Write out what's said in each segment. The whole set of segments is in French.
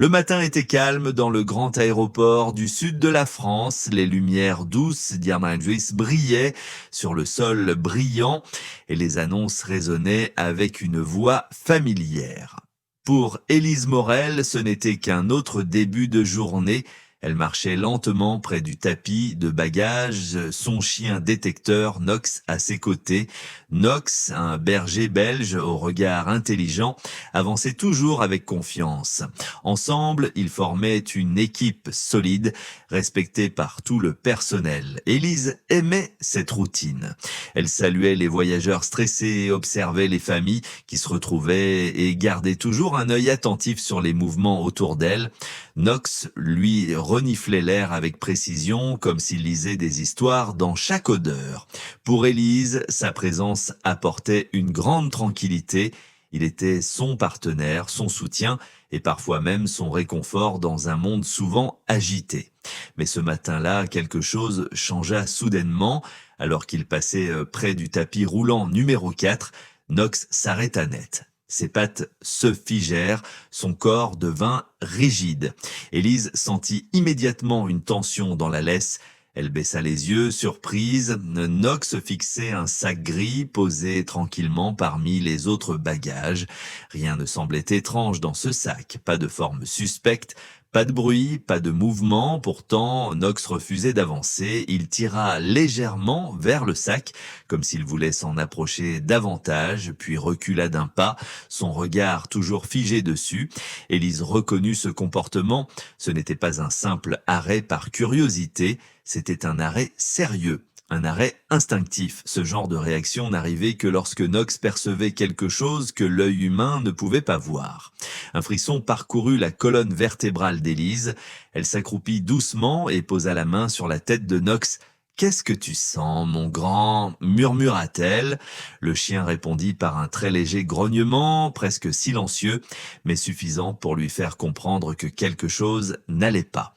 Le matin était calme dans le grand aéroport du sud de la France. Les lumières douces d'Irmanjuis brillaient sur le sol brillant et les annonces résonnaient avec une voix familière. Pour Élise Morel, ce n'était qu'un autre début de journée. Elle marchait lentement près du tapis de bagages, son chien détecteur Nox à ses côtés. Nox, un berger belge au regard intelligent, avançait toujours avec confiance. Ensemble, ils formaient une équipe solide, respectée par tout le personnel. Élise aimait cette routine. Elle saluait les voyageurs stressés, observait les familles qui se retrouvaient et gardait toujours un œil attentif sur les mouvements autour d'elle. Nox, lui, reniflait l'air avec précision, comme s'il lisait des histoires dans chaque odeur. Pour Élise, sa présence apportait une grande tranquillité. Il était son partenaire, son soutien et parfois même son réconfort dans un monde souvent agité. Mais ce matin-là, quelque chose changea soudainement. Alors qu'il passait près du tapis roulant numéro 4, Nox s'arrêta net. Ses pattes se figèrent, son corps devint rigide. Élise sentit immédiatement une tension dans la laisse. Elle baissa les yeux, surprise. Nox fixait un sac gris posé tranquillement parmi les autres bagages. Rien ne semblait étrange dans ce sac, pas de forme suspecte, pas de bruit, pas de mouvement. Pourtant, Nox refusait d'avancer. Il tira légèrement vers le sac, comme s'il voulait s'en approcher davantage, puis recula d'un pas, son regard toujours figé dessus. Élise reconnut ce comportement. Ce n'était pas un simple arrêt par curiosité, c'était un arrêt sérieux. Un arrêt instinctif. Ce genre de réaction n'arrivait que lorsque Nox percevait quelque chose que l'œil humain ne pouvait pas voir. Un frisson parcourut la colonne vertébrale d'Élise. Elle s'accroupit doucement et posa la main sur la tête de Nox. « Qu'est-ce que tu sens, mon grand ?» murmura-t-elle. Le chien répondit par un très léger grognement, presque silencieux, mais suffisant pour lui faire comprendre que quelque chose n'allait pas.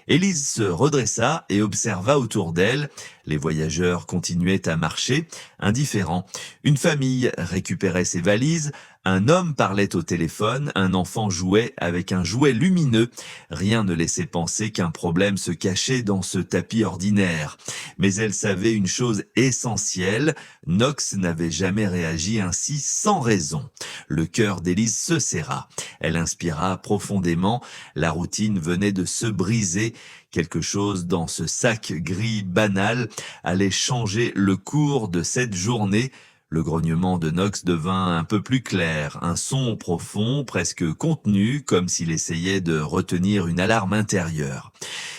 Élise se redressa et observa autour d'elle. Les voyageurs continuaient à marcher, indifférents. Une famille récupérait ses valises, un homme parlait au téléphone, un enfant jouait avec un jouet lumineux. Rien ne laissait penser qu'un problème se cachait dans ce tapis ordinaire. Mais elle savait une chose essentielle, Nox n'avait jamais réagi ainsi sans raison. Le cœur d'Élise se serra. Elle inspira profondément, la routine venait de se briser. Quelque chose dans ce sac gris banal allait changer le cours de cette journée. Le grognement de Nox devint un peu plus clair, un son profond, presque contenu, comme s'il essayait de retenir une alarme intérieure.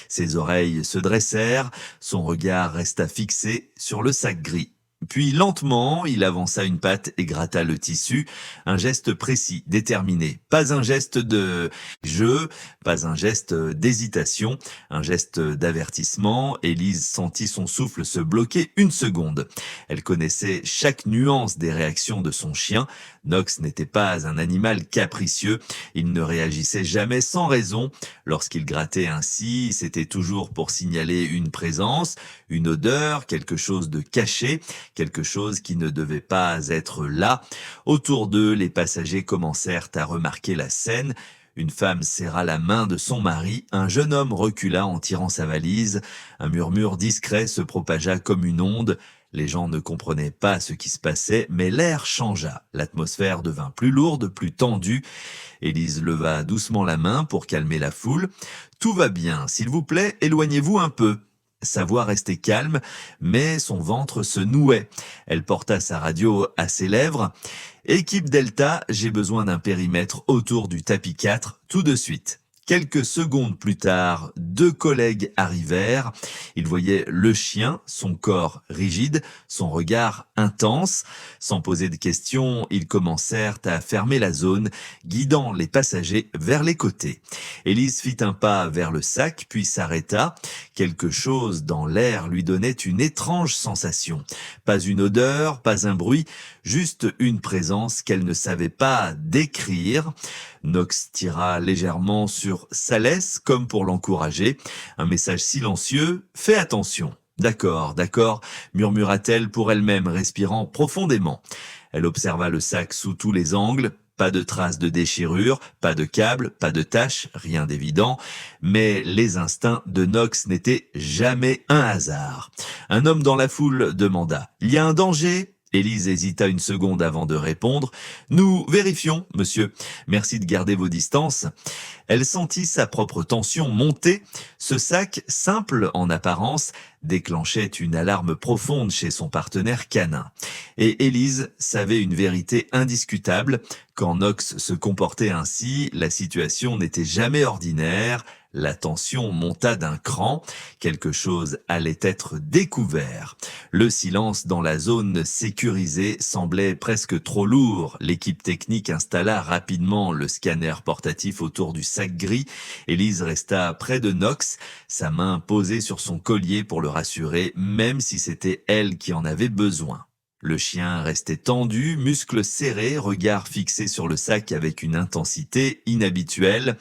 Ses oreilles se dressèrent, son regard resta fixé sur le sac gris. Puis lentement, il avança une patte et gratta le tissu, un geste précis, déterminé. Pas un geste de jeu, pas un geste d'hésitation, un geste d'avertissement. Élise sentit son souffle se bloquer une seconde. Elle connaissait chaque nuance des réactions de son chien. Nox n'était pas un animal capricieux, il ne réagissait jamais sans raison. Lorsqu'il grattait ainsi, c'était toujours pour signaler une présence, une odeur, quelque chose de caché, quelque chose qui ne devait pas être là. Autour d'eux, les passagers commencèrent à remarquer la scène. Une femme serra la main de son mari, un jeune homme recula en tirant sa valise. Un murmure discret se propagea comme une onde. Les gens ne comprenaient pas ce qui se passait, mais l'air changea. L'atmosphère devint plus lourde, plus tendue. Élise leva doucement la main pour calmer la foule. « Tout va bien, s'il vous plaît, éloignez-vous un peu. » Sa voix restait calme, mais son ventre se nouait. Elle porta sa radio à ses lèvres. « Équipe Delta, j'ai besoin d'un périmètre autour du tapis 4, tout de suite. » Quelques secondes plus tard, 2 collègues arrivèrent. Ils voyaient le chien, son corps rigide, son regard intense. Sans poser de questions, ils commencèrent à fermer la zone, guidant les passagers vers les côtés. Élise fit un pas vers le sac, puis s'arrêta. Quelque chose dans l'air lui donnait une étrange sensation. Pas une odeur, pas un bruit, juste une présence qu'elle ne savait pas décrire. Nox tira légèrement sur sa laisse comme pour l'encourager. Un message silencieux, « Fais attention !»« D'accord, d'accord » murmura-t-elle pour elle-même, respirant profondément. Elle observa le sac sous tous les angles. Pas de traces de déchirure, pas de câble, pas de taches, rien d'évident. Mais les instincts de Knox n'étaient jamais un hasard. Un homme dans la foule demanda « Il y a un danger ?» Élise hésita une seconde avant de répondre. « Nous vérifions, monsieur. Merci de garder vos distances. » Elle sentit sa propre tension monter. Ce sac, simple en apparence, déclenchait une alarme profonde chez son partenaire canin. Et Élise savait une vérité indiscutable. Quand Knox se comportait ainsi, la situation n'était jamais ordinaire. La tension monta d'un cran. Quelque chose allait être découvert. Le silence dans la zone sécurisée semblait presque trop lourd. L'équipe technique installa rapidement le scanner portatif autour du sac gris. Élise resta près de Knox, sa main posée sur son collier pour le rassurer, même si c'était elle qui en avait besoin. Le chien restait tendu, muscles serrés, regard fixé sur le sac avec une intensité inhabituelle.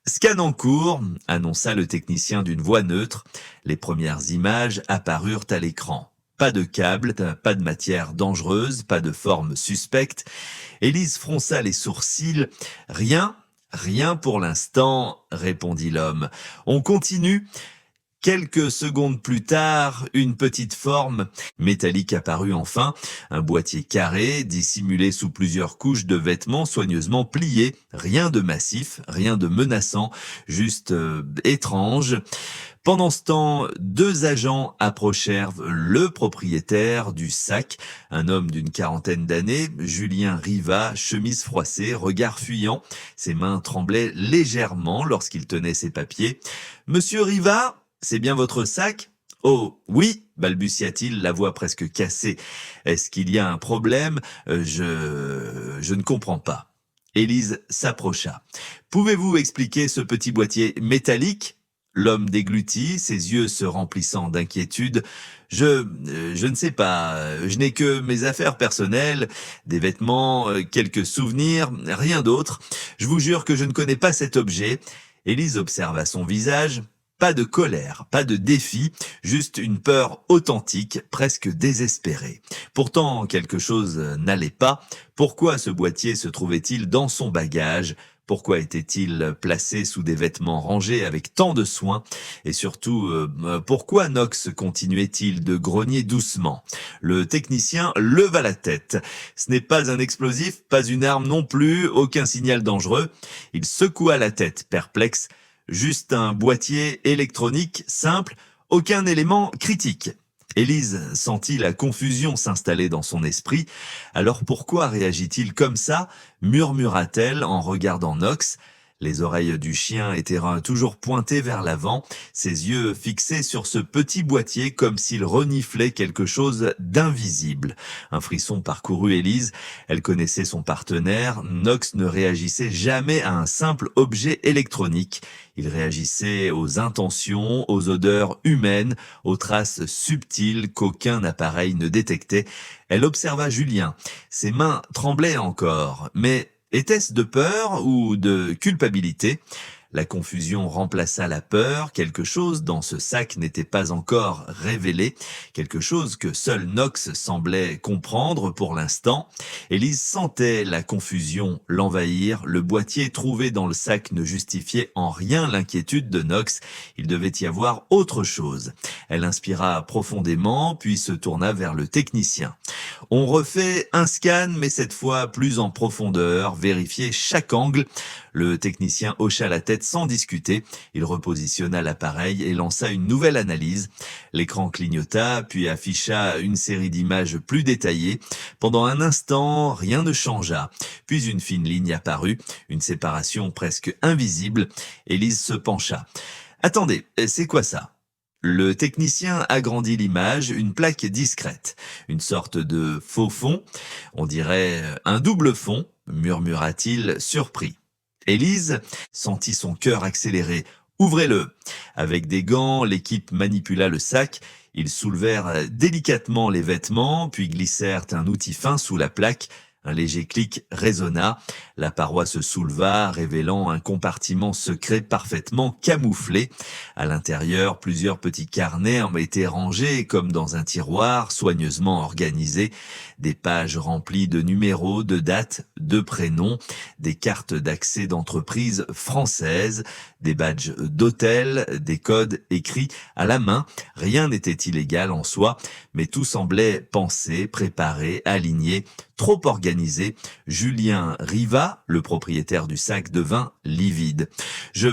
« Scan en cours », annonça le technicien d'une voix neutre. Les premières images apparurent à l'écran. Pas de câble, pas de matière dangereuse, pas de forme suspecte. Élise fronça les sourcils. « Rien pour l'instant », répondit l'homme. « On continue ?» Quelques secondes plus tard, une petite forme métallique apparut enfin, un boîtier carré, dissimulé sous plusieurs couches de vêtements soigneusement pliés. Rien de massif, rien de menaçant, juste étrange. Pendant ce temps, 2 agents approchèrent le propriétaire du sac, un homme d'une quarantaine d'années, Julien Riva, chemise froissée, regard fuyant. Ses mains tremblaient légèrement lorsqu'il tenait ses papiers. « Monsieur Riva ? C'est bien votre sac ? » « Oh, oui, balbutia-t-il, la voix presque cassée. Est-ce qu'il y a un problème ? Je ne comprends pas. Élise s'approcha. Pouvez-vous expliquer ce petit boîtier métallique ? L'homme déglutit, ses yeux se remplissant d'inquiétude. Je ne sais pas, je n'ai que mes affaires personnelles, des vêtements, quelques souvenirs, rien d'autre. Je vous jure que je ne connais pas cet objet. Élise observa son visage. Pas de colère, pas de défi, juste une peur authentique, presque désespérée. Pourtant, quelque chose n'allait pas. Pourquoi ce boîtier se trouvait-il dans son bagage ? Pourquoi était-il placé sous des vêtements rangés avec tant de soin ? Et surtout, pourquoi Knox continuait-il de grogner doucement ? Le technicien leva la tête. Ce n'est pas un explosif, pas une arme non plus, aucun signal dangereux. Il secoua la tête, perplexe. Juste un boîtier électronique simple, aucun élément critique. Élise sentit la confusion s'installer dans son esprit. Alors pourquoi réagit-il comme ça ? Murmura-t-elle en regardant Knox. Les oreilles du chien étaient toujours pointées vers l'avant, ses yeux fixés sur ce petit boîtier comme s'il reniflait quelque chose d'invisible. Un frisson parcourut Élise. Elle connaissait son partenaire. Knox ne réagissait jamais à un simple objet électronique. Il réagissait aux intentions, aux odeurs humaines, aux traces subtiles qu'aucun appareil ne détectait. Elle observa Julien. Ses mains tremblaient encore, mais était-ce de peur ou de culpabilité ? La confusion remplaça la peur, quelque chose dans ce sac n'était pas encore révélé, quelque chose que seul Knox semblait comprendre pour l'instant. Élise sentait la confusion l'envahir, le boîtier trouvé dans le sac ne justifiait en rien l'inquiétude de Knox, il devait y avoir autre chose. Elle inspira profondément, puis se tourna vers le technicien. On refait un scan, mais cette fois plus en profondeur, vérifier chaque angle. Le technicien hocha la tête sans discuter. Il repositionna l'appareil et lança une nouvelle analyse. L'écran clignota, puis afficha une série d'images plus détaillées. Pendant un instant, rien ne changea. Puis une fine ligne apparut, une séparation presque invisible. Élise se pencha. « Attendez, c'est quoi ça ?» Le technicien agrandit l'image, une plaque discrète, une sorte de faux fond, on dirait un double fond, murmura-t-il surpris. Élise sentit son cœur accélérer. « Ouvrez-le !» Avec des gants, l'équipe manipula le sac. Ils soulevèrent délicatement les vêtements, puis glissèrent un outil fin sous la plaque. Un léger clic résonna, la paroi se souleva, révélant un compartiment secret parfaitement camouflé. À l'intérieur, plusieurs petits carnets ont été rangés comme dans un tiroir, soigneusement organisés. Des pages remplies de numéros, de dates, de prénoms, des cartes d'accès d'entreprises françaises, des badges d'hôtel, des codes écrits à la main. Rien n'était illégal en soi, mais tout semblait pensé, préparé, aligné, trop organisé. Julien Riva, le propriétaire du sac, devint livide. Je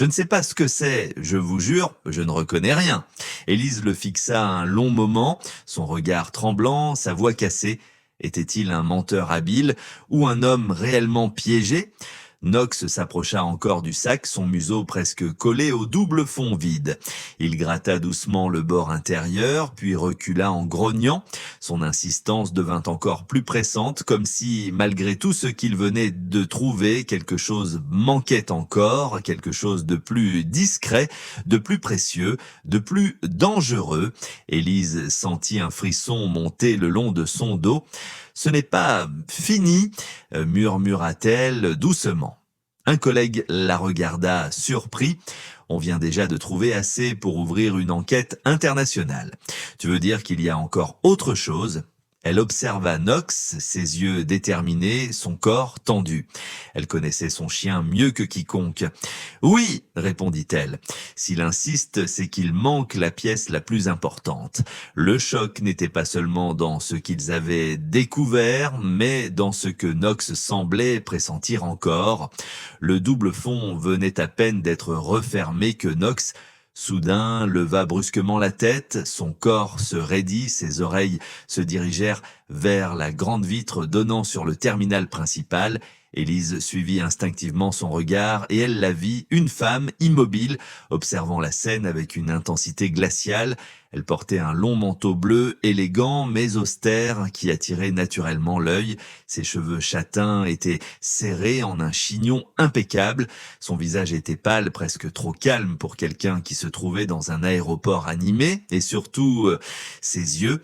ne sais pas ce que c'est, je vous jure, je ne reconnais rien. Élise le fixa un long moment, son regard tremblant, sa voix cassée. Était-il un menteur habile ou un homme réellement piégé ? Knox s'approcha encore du sac, son museau presque collé au double fond vide. Il gratta doucement le bord intérieur, puis recula en grognant. Son insistance devint encore plus pressante, comme si, malgré tout ce qu'il venait de trouver, quelque chose manquait encore, quelque chose de plus discret, de plus précieux, de plus dangereux. Élise sentit un frisson monter le long de son dos. « Ce n'est pas fini », murmura-t-elle doucement. Un collègue la regarda surpris. « On vient déjà de trouver assez pour ouvrir une enquête internationale. Tu veux dire qu'il y a encore autre chose ?» Elle observa Knox, ses yeux déterminés, son corps tendu. Elle connaissait son chien mieux que quiconque. « Oui, répondit-elle. S'il insiste, c'est qu'il manque la pièce la plus importante. Le choc n'était pas seulement dans ce qu'ils avaient découvert, mais dans ce que Knox semblait pressentir encore. Le double fond venait à peine d'être refermé que Knox soudain leva brusquement la tête, son corps se raidit, ses oreilles se dirigèrent vers la grande vitre donnant sur le terminal principal. Élise suivit instinctivement son regard et elle la vit, une femme immobile, observant la scène avec une intensité glaciale. Elle portait un long manteau bleu, élégant mais austère, qui attirait naturellement l'œil. Ses cheveux châtains étaient serrés en un chignon impeccable. Son visage était pâle, presque trop calme pour quelqu'un qui se trouvait dans un aéroport animé, et surtout ses yeux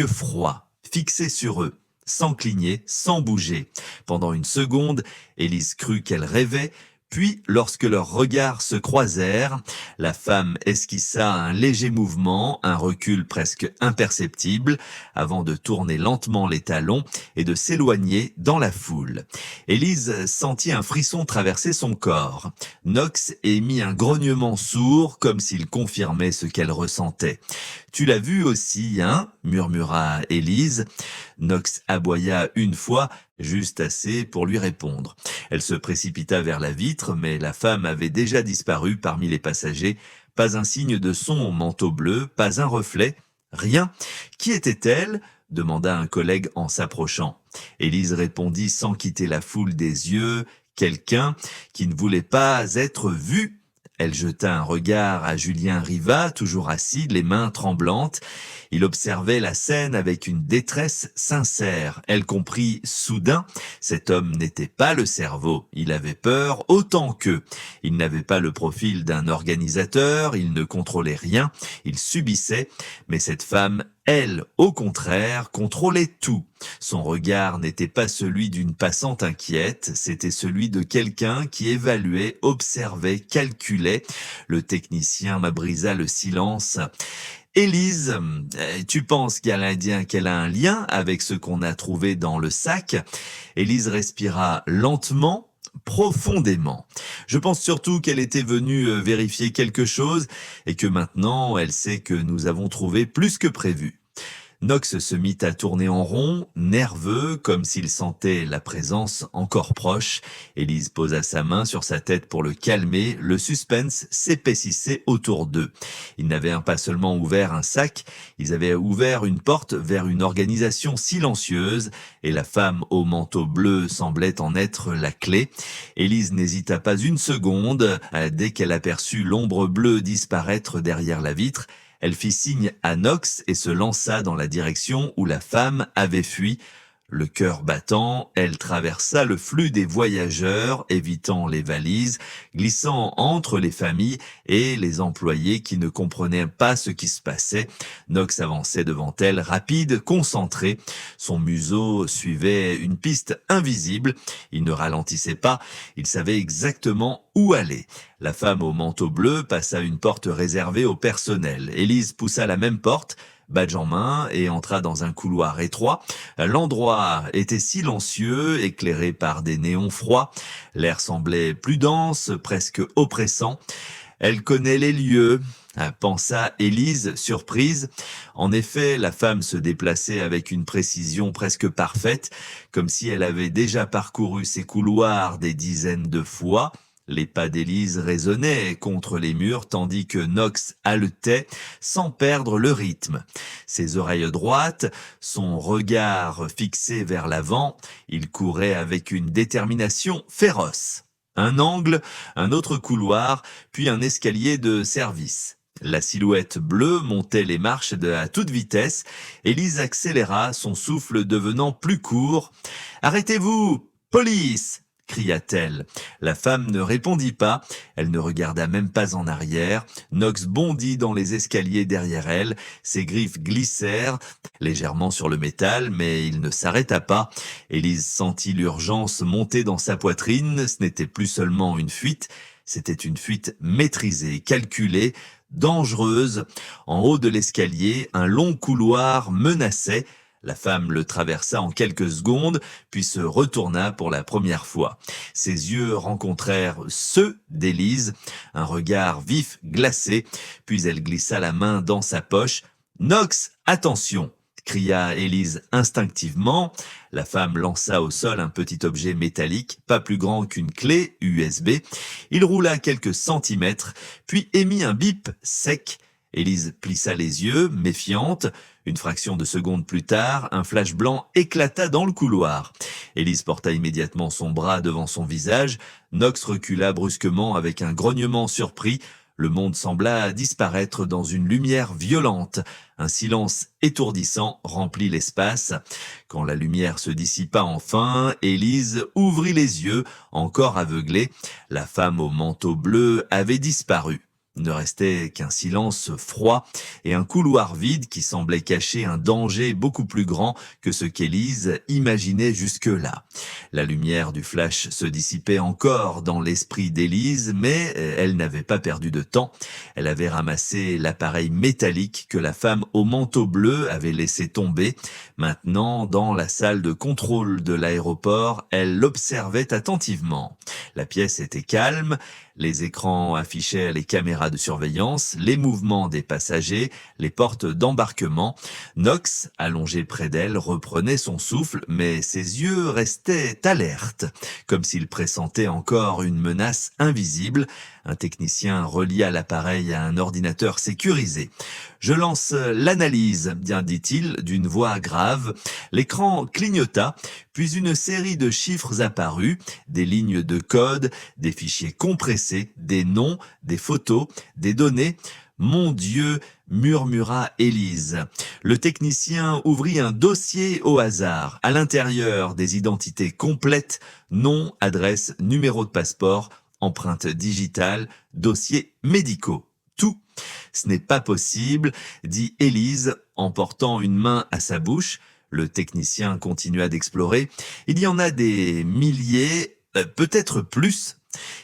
froids, fixés sur eux, sans cligner, sans bouger. Pendant une seconde, Élise crut qu'elle rêvait, puis lorsque leurs regards se croisèrent, la femme esquissa un léger mouvement, un recul presque imperceptible, avant de tourner lentement les talons et de s'éloigner dans la foule. Élise sentit un frisson traverser son corps. Knox émit un grognement sourd, comme s'il confirmait ce qu'elle ressentait. « Tu l'as vu aussi, hein ?» murmura Élise. Knox aboya une fois, juste assez pour lui répondre. Elle se précipita vers la vitre, mais la femme avait déjà disparu parmi les passagers. Pas un signe de son manteau bleu, pas un reflet, rien. Qui était-elle ? Demanda un collègue en s'approchant. Élise répondit sans quitter la foule des yeux, quelqu'un qui ne voulait pas être vu. Elle jeta un regard à Julien Riva, toujours assis, les mains tremblantes. Il observait la scène avec une détresse sincère. Elle comprit soudain, cet homme n'était pas le cerveau. Il avait peur autant qu'eux. Il n'avait pas le profil d'un organisateur, il ne contrôlait rien, il subissait. Mais cette femme, elle, au contraire, contrôlait tout. Son regard n'était pas celui d'une passante inquiète, c'était celui de quelqu'un qui évaluait, observait, calculait. Le technicien brisa le silence. « Élise, tu penses qu'elle a un lien avec ce qu'on a trouvé dans le sac ?» Élise respira lentement, profondément. « Je pense surtout qu'elle était venue vérifier quelque chose et que maintenant elle sait que nous avons trouvé plus que prévu. » Knox se mit à tourner en rond, nerveux, comme s'il sentait la présence encore proche. Élise posa sa main sur sa tête pour le calmer. Le suspense s'épaississait autour d'eux. Ils n'avaient pas seulement ouvert un sac, ils avaient ouvert une porte vers une organisation silencieuse, et la femme au manteau bleu semblait en être la clé. Élise n'hésita pas une seconde. Dès qu'elle aperçut l'ombre bleue disparaître derrière la vitre, elle fit signe à Knox et se lança dans la direction où la femme avait fui. Le cœur battant, elle traversa le flux des voyageurs, évitant les valises, glissant entre les familles et les employés qui ne comprenaient pas ce qui se passait. Knox avançait devant elle, rapide, concentré. Son museau suivait une piste invisible. Il ne ralentissait pas, il savait exactement où aller. La femme au manteau bleu passa une porte réservée au personnel. Élise poussa la même porte, badge en main, et entra dans un couloir étroit. L'endroit était silencieux, éclairé par des néons froids. L'air semblait plus dense, presque oppressant. Elle connaît les lieux, pensa Élise, surprise. En effet, la femme se déplaçait avec une précision presque parfaite, comme si elle avait déjà parcouru ces couloirs des dizaines de fois. Les pas d'Élise résonnaient contre les murs tandis que Knox haletait sans perdre le rythme. Ses oreilles droites, son regard fixé vers l'avant, il courait avec une détermination féroce. Un angle, un autre couloir, puis un escalier de service. La silhouette bleue montait les marches à toute vitesse. Élise accéléra, son souffle devenant plus court. « Arrêtez-vous! Police !» cria-t-elle. La femme ne répondit pas, elle ne regarda même pas en arrière. Knox bondit dans les escaliers derrière elle, ses griffes glissèrent légèrement sur le métal, mais il ne s'arrêta pas. Élise sentit l'urgence monter dans sa poitrine, ce n'était plus seulement une fuite, c'était une fuite maîtrisée, calculée, dangereuse. En haut de l'escalier, un long couloir menaçait. La femme le traversa en quelques secondes, puis se retourna pour la première fois. Ses yeux rencontrèrent ceux d'Élise, un regard vif, glacé, puis elle glissa la main dans sa poche. « Knox, attention !» cria Élise instinctivement. La femme lança au sol un petit objet métallique, pas plus grand qu'une clé USB. Il roula quelques centimètres, puis émit un bip sec. Élise plissa les yeux, méfiante. Une fraction de seconde plus tard, un flash blanc éclata dans le couloir. Élise porta immédiatement son bras devant son visage. Knox recula brusquement avec un grognement surpris. Le monde sembla disparaître dans une lumière violente. Un silence étourdissant remplit l'espace. Quand la lumière se dissipa enfin, Élise ouvrit les yeux, encore aveuglée. La femme au manteau bleu avait disparu. Ne restait qu'un silence froid et un couloir vide qui semblait cacher un danger beaucoup plus grand que ce qu'Élise imaginait jusque-là. La lumière du flash se dissipait encore dans l'esprit d'Élise, mais elle n'avait pas perdu de temps. Elle avait ramassé l'appareil métallique que la femme au manteau bleu avait laissé tomber. Maintenant, dans la salle de contrôle de l'aéroport, elle l'observait attentivement. La pièce était calme. Les écrans affichaient les caméras de surveillance, les mouvements des passagers, les portes d'embarquement. Knox, allongé près d'elle, reprenait son souffle, mais ses yeux restaient alertes, comme s'il pressentait encore une menace invisible. Un technicien relia l'appareil à un ordinateur sécurisé. « Je lance l'analyse », dit-il d'une voix grave. L'écran clignota, puis une série de chiffres apparut, des lignes de code, des fichiers compressés, des noms, des photos, des données. « Mon Dieu !» murmura Élise. Le technicien ouvrit un dossier au hasard. À l'intérieur, des identités complètes, nom, adresse, numéro de passeport, empreintes digitales, dossiers médicaux. Tout. « Ce n'est pas possible », dit Élise en portant une main à sa bouche. Le technicien continua d'explorer. « Il y en a des milliers, peut-être plus. »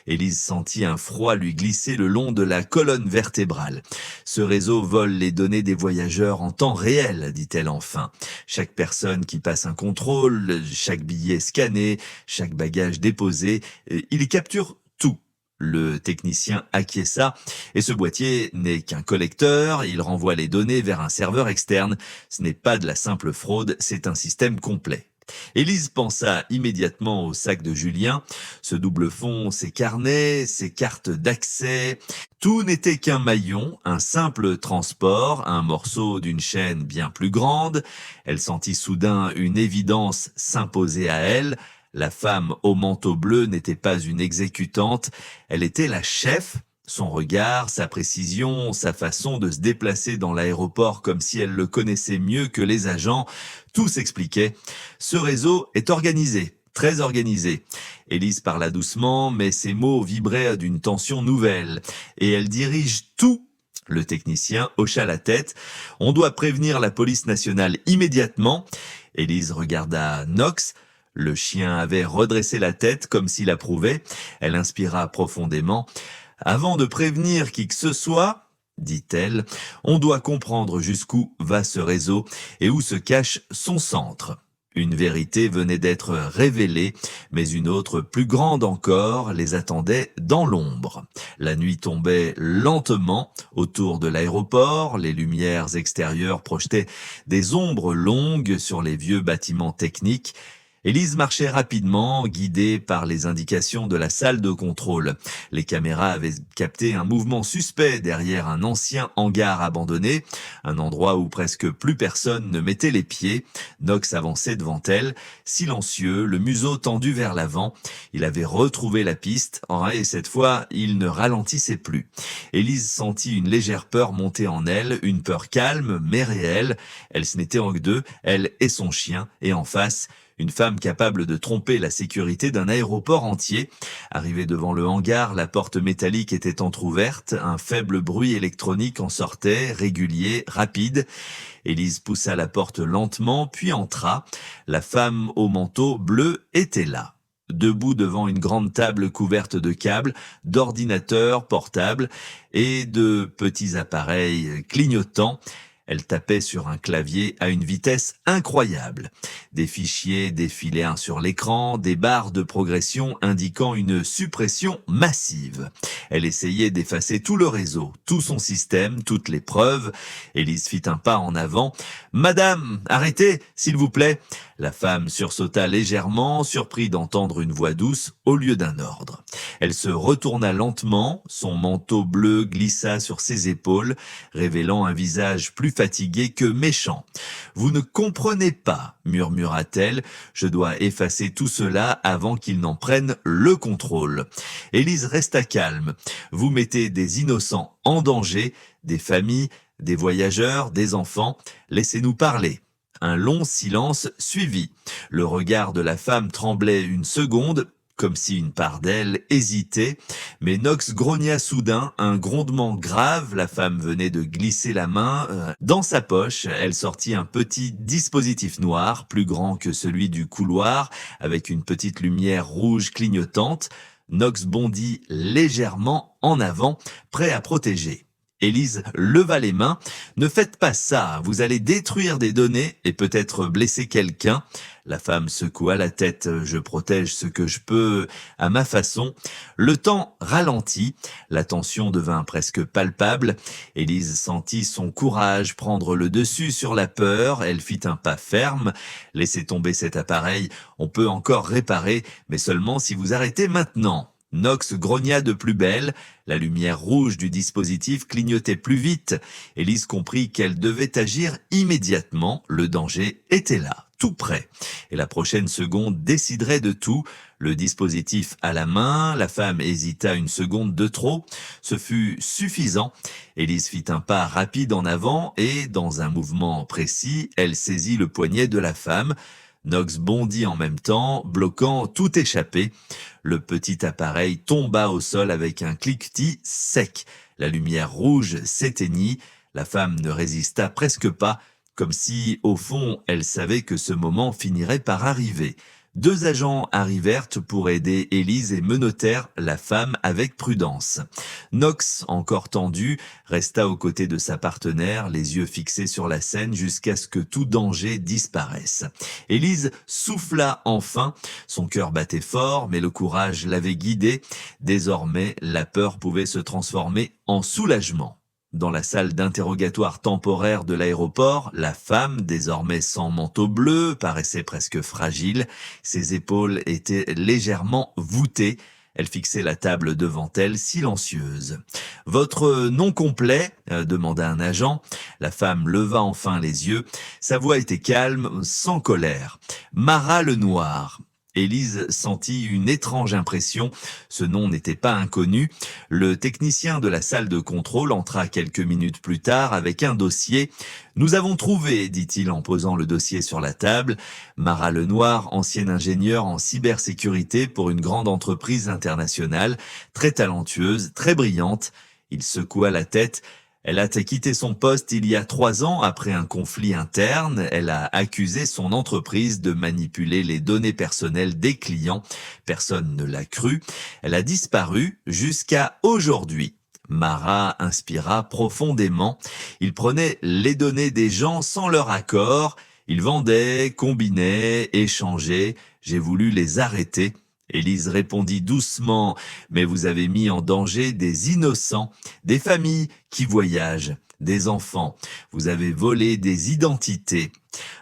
Élise sentit un froid lui glisser le long de la colonne vertébrale. « Ce réseau vole les données des voyageurs en temps réel, dit-elle enfin. Chaque personne qui passe un contrôle, chaque billet scanné, chaque bagage déposé, il capture tout. » Le technicien acquiesça, et ce boîtier n'est qu'un collecteur, il renvoie les données vers un serveur externe. Ce n'est pas de la simple fraude, c'est un système complet. Élise pensa immédiatement au sac de Julien, ce double fond, ses carnets, ses cartes d'accès. Tout n'était qu'un maillon, un simple transport, un morceau d'une chaîne bien plus grande. Elle sentit soudain une évidence s'imposer à elle. La femme au manteau bleu n'était pas une exécutante, elle était la chef. Son regard, sa précision, sa façon de se déplacer dans l'aéroport comme si elle le connaissait mieux que les agents, tout s'expliquait. Ce réseau est organisé. Très organisé. Élise parla doucement, mais ses mots vibraient d'une tension nouvelle. Et elle dirige tout. Le technicien hocha la tête. On doit prévenir la police nationale immédiatement. Élise regarda Knox. Le chien avait redressé la tête comme s'il approuvait. Elle inspira profondément. Avant de prévenir qui que ce soit, dit-elle, on doit comprendre jusqu'où va ce réseau et où se cache son centre. Une vérité venait d'être révélée, mais une autre plus grande encore les attendait dans l'ombre. La nuit tombait lentement autour de l'aéroport, les lumières extérieures projetaient des ombres longues sur les vieux bâtiments techniques. Élise marchait rapidement, guidée par les indications de la salle de contrôle. Les caméras avaient capté un mouvement suspect derrière un ancien hangar abandonné, un endroit où presque plus personne ne mettait les pieds. Knox avançait devant elle, silencieux, le museau tendu vers l'avant. Il avait retrouvé la piste, et cette fois, il ne ralentissait plus. Élise sentit une légère peur monter en elle, une peur calme mais réelle. Elle se n'était en que deux, elle et son chien, et en face, une femme capable de tromper la sécurité d'un aéroport entier. Arrivée devant le hangar, la porte métallique était entr'ouverte, un faible bruit électronique en sortait, régulier, rapide. Élise poussa la porte lentement, puis entra. La femme au manteau bleu était là. Debout devant une grande table couverte de câbles, d'ordinateurs portables et de petits appareils clignotants. Elle tapait sur un clavier à une vitesse incroyable. Des fichiers défilaient un sur l'écran, des barres de progression indiquant une suppression massive. Elle essayait d'effacer tout le réseau, tout son système, toutes les preuves. Élise fit un pas en avant. « Madame, arrêtez, s'il vous plaît !» La femme sursauta légèrement, surpris d'entendre une voix douce au lieu d'un ordre. Elle se retourna lentement, son manteau bleu glissa sur ses épaules, révélant un visage plus fatigué que méchant. « Vous ne comprenez pas, murmura-t-elle, je dois effacer tout cela avant qu'il n'en prenne le contrôle. » Élise resta calme. « Vous mettez des innocents en danger, des familles, des voyageurs, des enfants. Laissez-nous parler. » Un long silence suivit. Le regard de la femme tremblait une seconde, comme si une part d'elle hésitait, mais Knox grogna soudain, un grondement grave, la femme venait de glisser la main dans sa poche, elle sortit un petit dispositif noir, plus grand que celui du couloir, avec une petite lumière rouge clignotante. Knox bondit légèrement en avant, prêt à protéger. Élise leva les mains. « Ne faites pas ça, vous allez détruire des données et peut-être blesser quelqu'un. » La femme secoua la tête. « Je protège ce que je peux à ma façon. » Le temps ralentit. La tension devint presque palpable. Élise sentit son courage prendre le dessus sur la peur. Elle fit un pas ferme. « Laissez tomber cet appareil. On peut encore réparer, mais seulement si vous arrêtez maintenant. » Knox grogna de plus belle, la lumière rouge du dispositif clignotait plus vite. Élise comprit qu'elle devait agir immédiatement, le danger était là, tout près. Et la prochaine seconde déciderait de tout. Le dispositif à la main, la femme hésita une seconde de trop. Ce fut suffisant. Élise fit un pas rapide en avant et, dans un mouvement précis, elle saisit le poignet de la femme. Knox bondit en même temps, bloquant toute échappée. Le petit appareil tomba au sol avec un cliquetis sec. La lumière rouge s'éteignit. La femme ne résista presque pas, comme si, au fond, elle savait que ce moment finirait par arriver. 2 agents arrivèrent pour aider Élise et menottèrent la femme avec prudence. Knox, encore tendu, resta aux côtés de sa partenaire, les yeux fixés sur la scène jusqu'à ce que tout danger disparaisse. Élise souffla enfin, son cœur battait fort, mais le courage l'avait guidée. Désormais, la peur pouvait se transformer en soulagement. Dans la salle d'interrogatoire temporaire de l'aéroport, la femme, désormais sans manteau bleu, paraissait presque fragile. Ses épaules étaient légèrement voûtées. Elle fixait la table devant elle, silencieuse. « Votre nom complet ?» demanda un agent. La femme leva enfin les yeux. Sa voix était calme, sans colère. « Mara Lenoir. » Élise sentit une étrange impression. Ce nom n'était pas inconnu. Le technicien de la salle de contrôle entra quelques minutes plus tard avec un dossier. Nous avons trouvé, dit-il en posant le dossier sur la table. Mara Lenoir, ancienne ingénieure en cybersécurité pour une grande entreprise internationale, très talentueuse, très brillante. Il secoua la tête. Elle a quitté son poste il y a 3 ans après un conflit interne. Elle a accusé son entreprise de manipuler les données personnelles des clients. Personne ne l'a cru. Elle a disparu jusqu'à aujourd'hui. Mara inspira profondément. Il prenait les données des gens sans leur accord. Ils vendaient, combinaient, échangeaient. J'ai voulu les arrêter. Élise répondit doucement, mais vous avez mis en danger des innocents, des familles qui voyagent, des enfants. Vous avez volé des identités.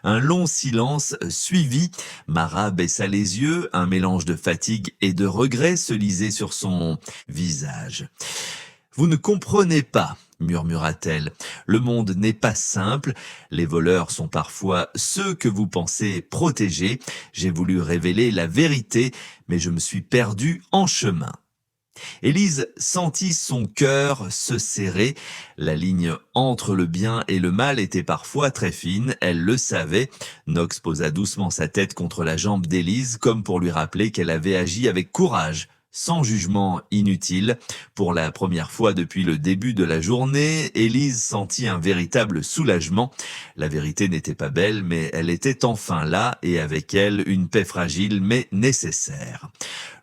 Un long silence suivit. Mara baissa les yeux, un mélange de fatigue et de regret se lisait sur son visage. Vous ne comprenez pas, murmura-t-elle. Le monde n'est pas simple. Les voleurs sont parfois ceux que vous pensez protéger. J'ai voulu révéler la vérité, mais je me suis perdue en chemin. Élise sentit son cœur se serrer. La ligne entre le bien et le mal était parfois très fine, elle le savait. Knox posa doucement sa tête contre la jambe d'Élise, comme pour lui rappeler qu'elle avait agi avec courage, sans jugement inutile. Pour la première fois depuis le début de la journée, Élise sentit un véritable soulagement. La vérité n'était pas belle, mais elle était enfin là, et avec elle, une paix fragile mais nécessaire.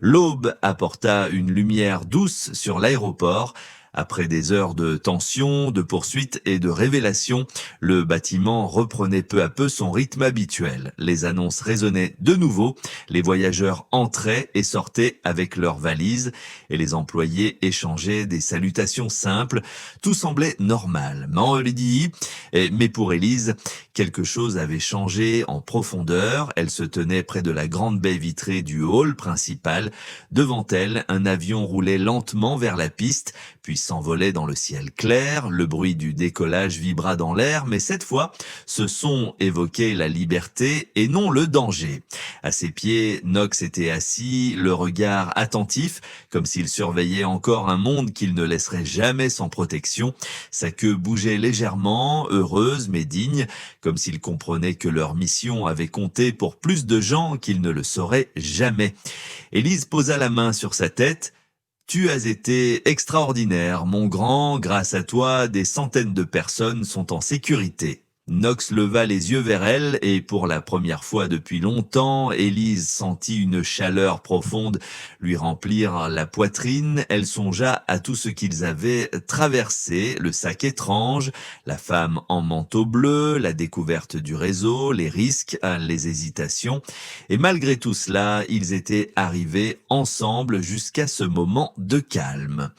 L'aube apporta une lumière douce sur l'aéroport. Après des heures de tension, de poursuite et de révélation, le bâtiment reprenait peu à peu son rythme habituel. Les annonces résonnaient de nouveau, les voyageurs entraient et sortaient avec leurs valises, et les employés échangeaient des salutations simples. Tout semblait normal. Mais pour Élise, quelque chose avait changé en profondeur. Elle se tenait près de la grande baie vitrée du hall principal. Devant elle, un avion roulait lentement vers la piste, puis s'envolait dans le ciel clair. Le bruit du décollage vibra dans l'air, mais cette fois, ce son évoquait la liberté et non le danger. À ses pieds, Knox était assis, le regard attentif, comme s'il surveillait encore un monde qu'il ne laisserait jamais sans protection. Sa queue bougeait légèrement, heureuse mais digne, comme s'il comprenait que leur mission avait compté pour plus de gens qu'il ne le saurait jamais. Élise posa la main sur sa tête. Tu as été extraordinaire, mon grand, grâce à toi, des centaines de personnes sont en sécurité. Knox leva les yeux vers elle et pour la première fois depuis longtemps, Élise sentit une chaleur profonde lui remplir la poitrine. Elle songea à tout ce qu'ils avaient traversé, le sac étrange, la femme en manteau bleu, la découverte du réseau, les risques, les hésitations. Et malgré tout cela, ils étaient arrivés ensemble jusqu'à ce moment de calme.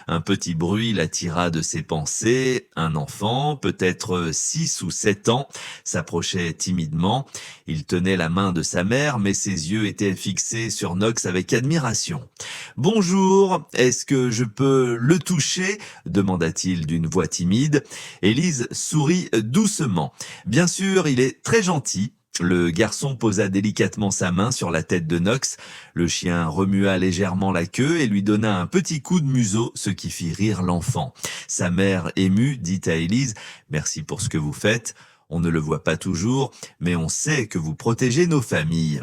Un petit bruit l'attira de ses pensées. Un enfant, peut-être 6 ou 7 ans, s'approchait timidement. Il tenait la main de sa mère, mais ses yeux étaient fixés sur Knox avec admiration. « Bonjour, est-ce que je peux le toucher ?» demanda-t-il d'une voix timide. Élise sourit doucement. « Bien sûr, il est très gentil. » Le garçon posa délicatement sa main sur la tête de Knox. Le chien remua légèrement la queue et lui donna un petit coup de museau, ce qui fit rire l'enfant. Sa mère, émue, dit à Élise « Merci pour ce que vous faites. On ne le voit pas toujours, mais on sait que vous protégez nos familles. »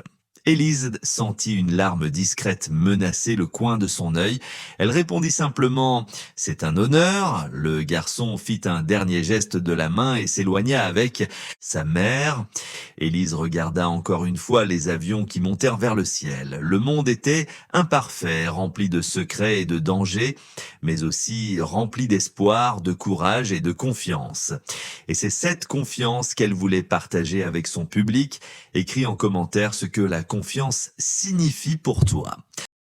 Élise sentit une larme discrète menacer le coin de son œil. Elle répondit simplement « C'est un honneur ». Le garçon fit un dernier geste de la main et s'éloigna avec sa mère. Élise regarda encore une fois les avions qui montèrent vers le ciel. Le monde était imparfait, rempli de secrets et de dangers, mais aussi rempli d'espoir, de courage et de confiance. Et c'est cette confiance qu'elle voulait partager avec son public. Écris en commentaire ce que la confiance signifie pour toi.